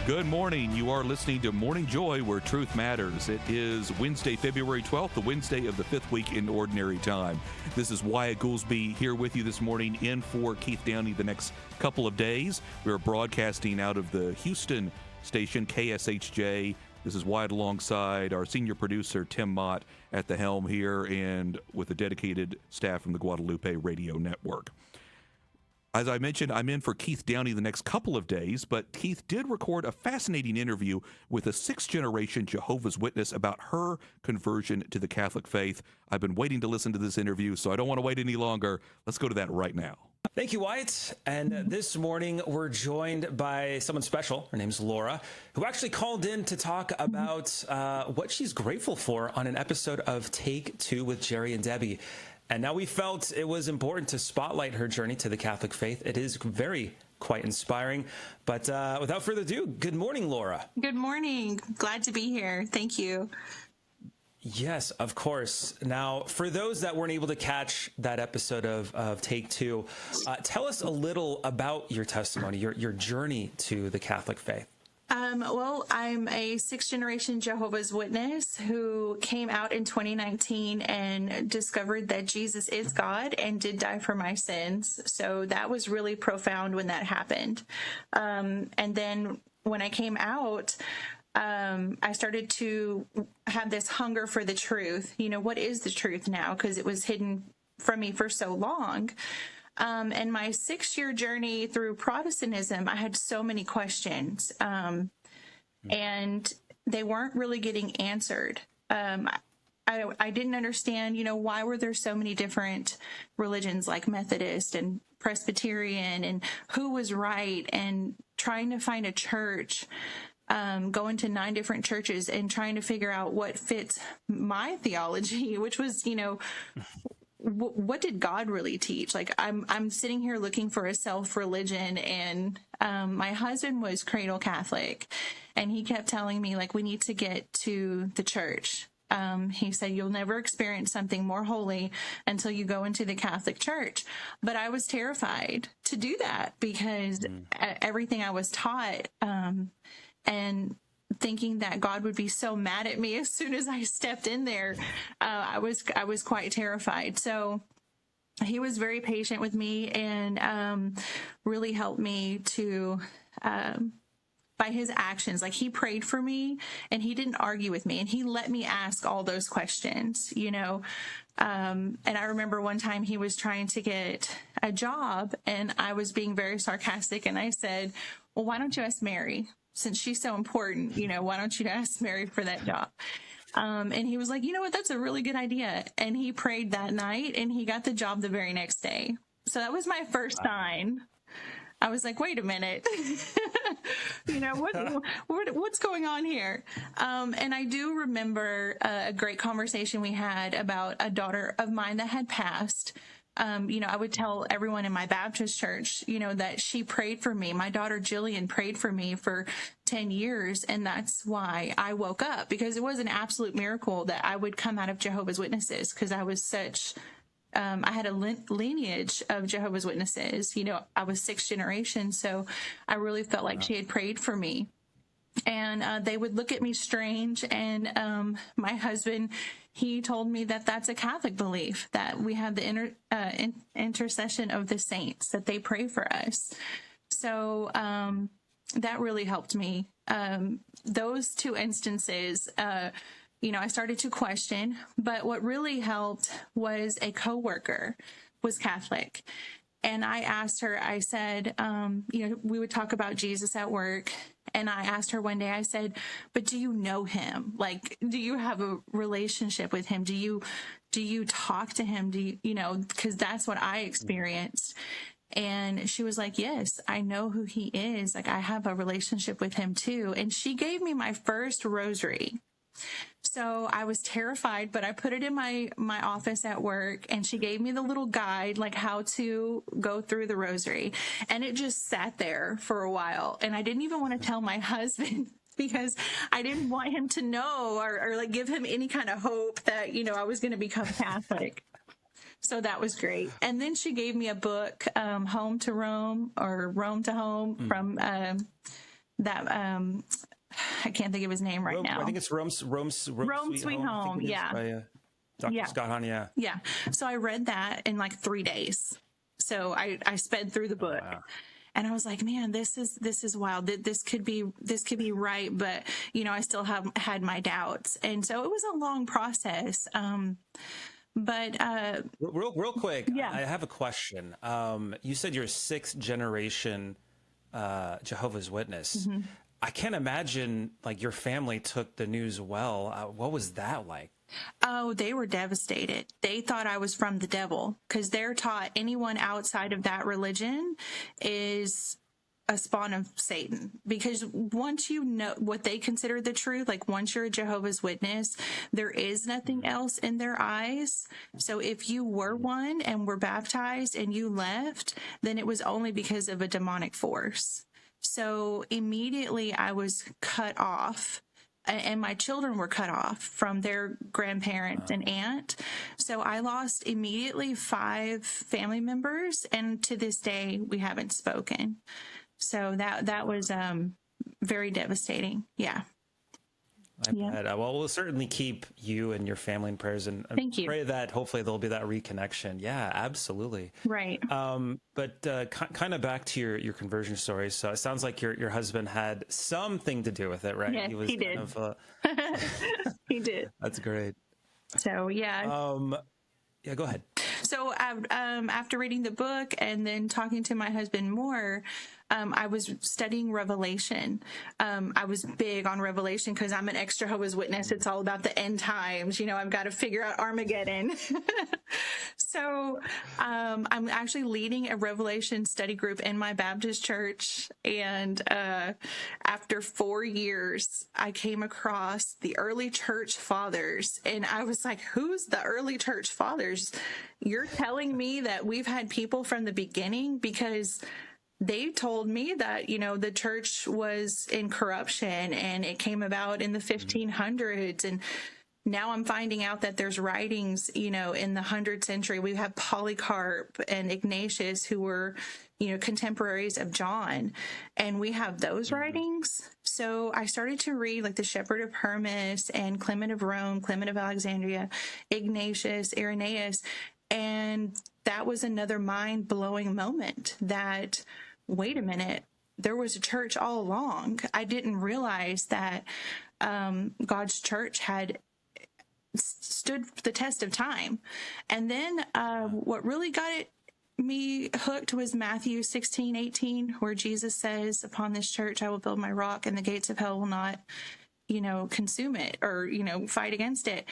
Good morning. You are listening to Morning Joy, where truth matters. It is Wednesday, February 12th, the Wednesday of the fifth week in Ordinary Time. This is Wyatt Goolsby here with you this morning, in for Keith Downey the next couple of days. We are broadcasting out of the Houston station, KSHJ. This is Wyatt alongside our senior producer, Tim Mott, at the helm here, and with a dedicated staff from the Guadalupe Radio Network. As I mentioned, I'm in for Keith Downey the next couple of days, but Keith did record a fascinating interview with a sixth-generation Jehovah's Witness about her conversion to the Catholic faith. I've been waiting to listen to this interview, so I don't want to wait any longer. Let's go to that right now. Thank you, Wyatt. And this morning, we're joined by someone special. Her name's Laura, who actually called in to talk about what she's grateful for on an episode of Take Two with Jerry and Debbie. And now we felt it was important to spotlight her journey to the Catholic faith. It is quite inspiring. But without further ado, good morning, Laura. Good morning. Glad to be here. Thank you. Yes, of course. Now, for those that weren't able to catch that episode of Take Two, tell us a little about your testimony, your journey to the Catholic faith. Well, I'm a sixth-generation Jehovah's Witness who came out in 2019 and discovered that Jesus is God and did die for my sins. So that was really profound when that happened. And then when I came out, I started to have this hunger for the truth. You know, what is the truth now? Because it was hidden from me for so long. And my 6-year journey through Protestantism, I had so many questions, and they weren't really getting answered. I didn't understand, why were there so many different religions like Methodist and Presbyterian, and who was right, and trying to find a church, going to 9 different churches and trying to figure out what fits my theology, which was, what did God really teach? Like, I'm sitting here looking for a self-religion, and my husband was cradle Catholic, and he kept telling me, like, we need to get to the church. He said, you'll never experience something more holy until you go into the Catholic Church. But I was terrified to do that because everything I was taught, and thinking that God would be so mad at me as soon as I stepped in there, I was quite terrified. So he was very patient with me and really helped me to, by his actions. Like, he prayed for me and he didn't argue with me, and he let me ask all those questions, and I remember one time he was trying to get a job, and I was being very sarcastic, and I said, well, why don't you ask Mary? Since she's so important, why don't you ask Mary for that job? And he was like, you know what, that's a really good idea. And he prayed that night, and he got the job the very next day. So that was my first sign. I was like, wait a minute, what's going on here? And I do remember a great conversation we had about a daughter of mine that had passed. I would tell everyone in my Baptist church, that she prayed for me. My daughter Jillian prayed for me for 10 years. And that's why I woke up, because it was an absolute miracle that I would come out of Jehovah's Witnesses, because I was I had a lineage of Jehovah's Witnesses. I was 6th generation. So I really felt like she had prayed for me. And they would look at me strange. And my husband, he told me that that's a Catholic belief, that we have the intercession of the saints, that they pray for us. So that really helped me. Those 2 instances, I started to question. But what really helped was a coworker was Catholic. And I asked her, I said, we would talk about Jesus at work. And I asked her one day, I said, but do you know him? Like, do you have a relationship with him? Do you talk to him? Because that's what I experienced. And she was like, yes, I know who he is. Like, I have a relationship with him too. And she gave me my first rosary. So I was terrified, but I put it in my office at work, and she gave me the little guide, like how to go through the rosary. And it just sat there for a while. And I didn't even want to tell my husband because I didn't want him to know or like give him any kind of hope that, I was going to become Catholic. So that was great. And then she gave me a book, Home to Rome, or Rome to Home, from that I can't think of his name right now. I think it's Rome Sweet Home. Yeah. By, Dr. Scott Hahn, yeah. Yeah. So I read that in like 3 days. So I sped through the book. Oh, wow. And I was like, man, this is wild. This could be right, but I still had my doubts, and so it was a long process. But real quick, yeah. I have a question. You said you're 6th generation Jehovah's Witness. Mm-hmm. I can't imagine like your family took the news well. What was that like? Oh, they were devastated. They thought I was from the devil, because they're taught anyone outside of that religion is a spawn of Satan. Because once you know what they consider the truth, like once you're a Jehovah's Witness, there is nothing else in their eyes. So if you were one and were baptized and you left, then it was only because of a demonic force. So immediately I was cut off. And my children were cut off from their grandparents and aunt. So I lost immediately 5 family members, and to this day we haven't spoken. So that was very devastating. Yeah. I bet. Well, we'll certainly keep you and your family in prayers, and Thank you. pray that hopefully there'll be that reconnection. Yeah, absolutely. Right. But kind of back to your conversion story. So it sounds like your husband had something to do with it, right? Yes, he did. He did. That's great. So yeah. Yeah, go ahead. So after reading the book and then talking to my husband more, I was studying Revelation. I was big on Revelation because I'm an ex-Jehovah's Witness. It's all about the end times. I've got to figure out Armageddon. So I'm actually leading a Revelation study group in my Baptist church. And after 4 years, I came across the early church fathers. And I was like, who's the early church fathers? You're telling me that we've had people from the beginning? Because they told me that, the church was in corruption and it came about in the 1500s. And now I'm finding out that there's writings, in the 100th century. We have Polycarp and Ignatius, who were, contemporaries of John, and we have those writings. So I started to read like the Shepherd of Hermas and Clement of Rome, Clement of Alexandria, Ignatius, Irenaeus. And that was another mind-blowing moment that, wait a minute, there was a church all along. I didn't realize that God's church had stood the test of time. And then what really got me hooked was Matthew 16:18, where Jesus says, upon this church I will build my rock, and the gates of hell will not, consume it or, fight against it.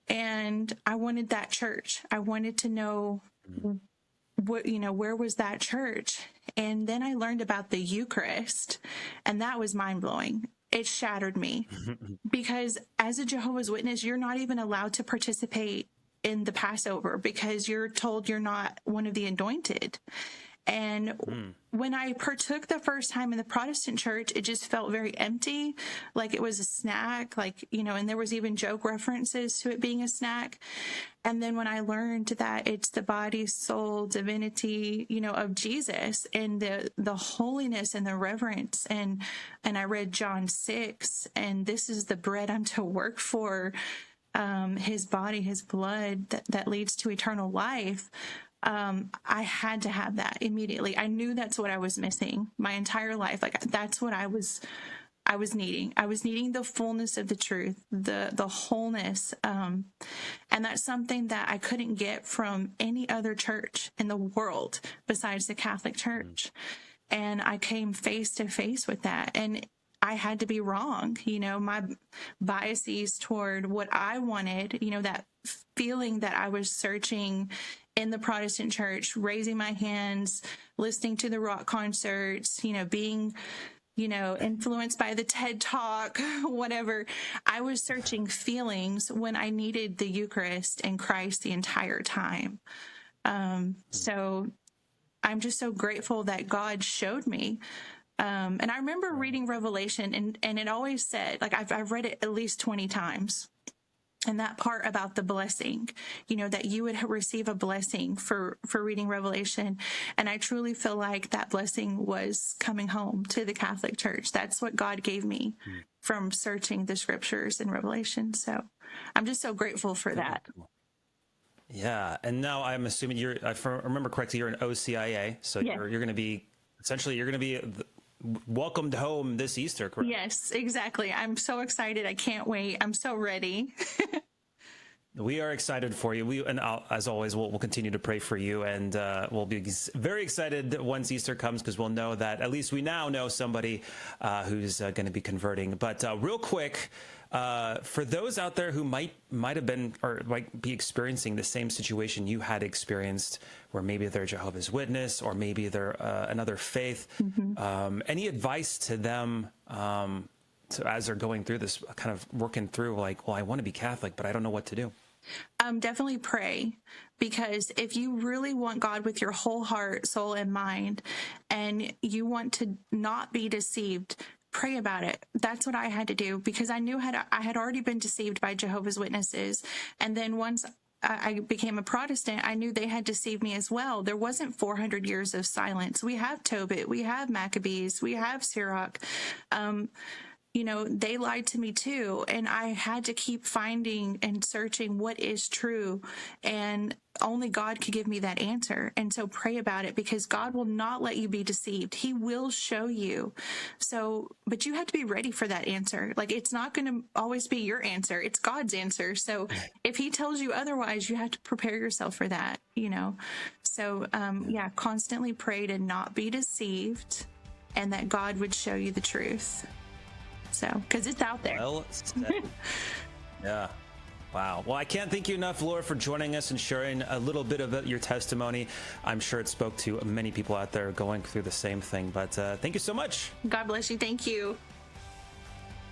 And I wanted that church. I wanted to know what, where was that church? And then I learned about the Eucharist, and that was mind blowing. It shattered me because as a Jehovah's Witness, you're not even allowed to participate in the Passover because you're told you're not one of the anointed. And when I partook the first time in the Protestant church, it just felt very empty, like it was a snack, and there was even joke references to it being a snack. And then when I learned that it's the body, soul, divinity, of Jesus, and the holiness and the reverence, and I read John 6, and this is the bread I'm to work for, his body, his blood that leads to eternal life. I had to have that immediately. I knew that's what I was missing my entire life. Like that's what I was needing. I was needing the fullness of the truth, the wholeness. And that's something that I couldn't get from any other church in the world besides the Catholic Church. And I came face to face with that. And I had to be wrong. My biases toward what I wanted, that feeling that I was searching in the Protestant church, raising my hands, listening to the rock concerts, being, influenced by the TED Talk, whatever. I was searching feelings when I needed the Eucharist and Christ the entire time. So I'm just so grateful that God showed me. And I remember reading Revelation, and it always said, like I've read it at least 20 times. And that part about the blessing, that you would receive a blessing for reading Revelation. And I truly feel like that blessing was coming home to the Catholic Church. That's what God gave me from searching the scriptures in Revelation. So I'm just so grateful for that. Yeah. And now I'm assuming if I remember correctly, you're an OCIA. So Yes. you're going to be, essentially, you're going to be welcomed home this Easter, correct? Yes, exactly. I'm so excited. I can't wait. I'm so ready. We are excited for you. As always, we'll continue to pray for you, and we'll be very excited once Easter comes, because we'll know that at least we now know somebody who's going to be converting. But real quick, for those out there who might have been or might be experiencing the same situation you had experienced, where maybe they're Jehovah's Witness or maybe they're another faith, any advice to them? As they're going through this, kind of working through, like, well, I want to be Catholic, but I don't know what to do. Definitely pray, because if you really want God with your whole heart, soul, and mind, and you want to not be deceived, pray about it. That's what I had to do, because I knew I had already been deceived by Jehovah's Witnesses. And then once I became a Protestant, I knew they had deceived me as well. There wasn't 400 years of silence. We have Tobit, we have Maccabees, we have Sirach. They lied to me too. And I had to keep finding and searching what is true. And only God could give me that answer. And so pray about it, because God will not let you be deceived. He will show you. But you have to be ready for that answer. Like, it's not going to always be your answer. It's God's answer. So if he tells you otherwise, you have to prepare yourself for that, So, constantly pray to not be deceived, and that God would show you the truth. So, because it's out there. Well said. Yeah. Wow. Well, I can't thank you enough, Laura, for joining us and sharing a little bit of your testimony. I'm sure it spoke to many people out there going through the same thing. But thank you so much. God bless you. Thank you.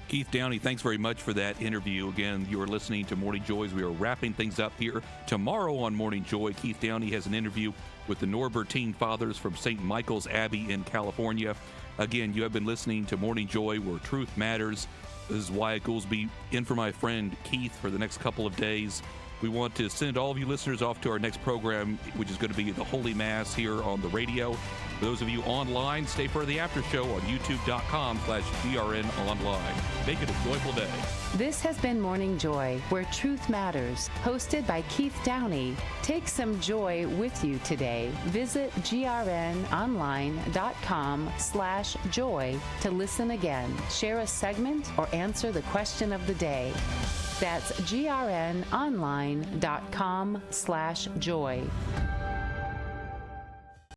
Keith Downey, thanks very much for that interview. Again, you are listening to Morning Joys. We are wrapping things up here. Tomorrow on Morning Joy, Keith Downey has an interview with the Norbertine Fathers from St. Michael's Abbey in California. Again, you have been listening to Morning Joy, where truth matters. This is Wyatt Goolsby in for my friend Keith for the next couple of days. We want to send all of you listeners off to our next program, which is going to be the Holy Mass here on the radio. For those of you online, stay for the after show on youtube.com/GRNonline. Make it a joyful day. This has been Morning Joy, where truth matters, hosted by Keith Downey. Take some joy with you today. Visit grnonline.com/joy to listen again, share a segment, or answer the question of the day. That's grnonline.com/joy.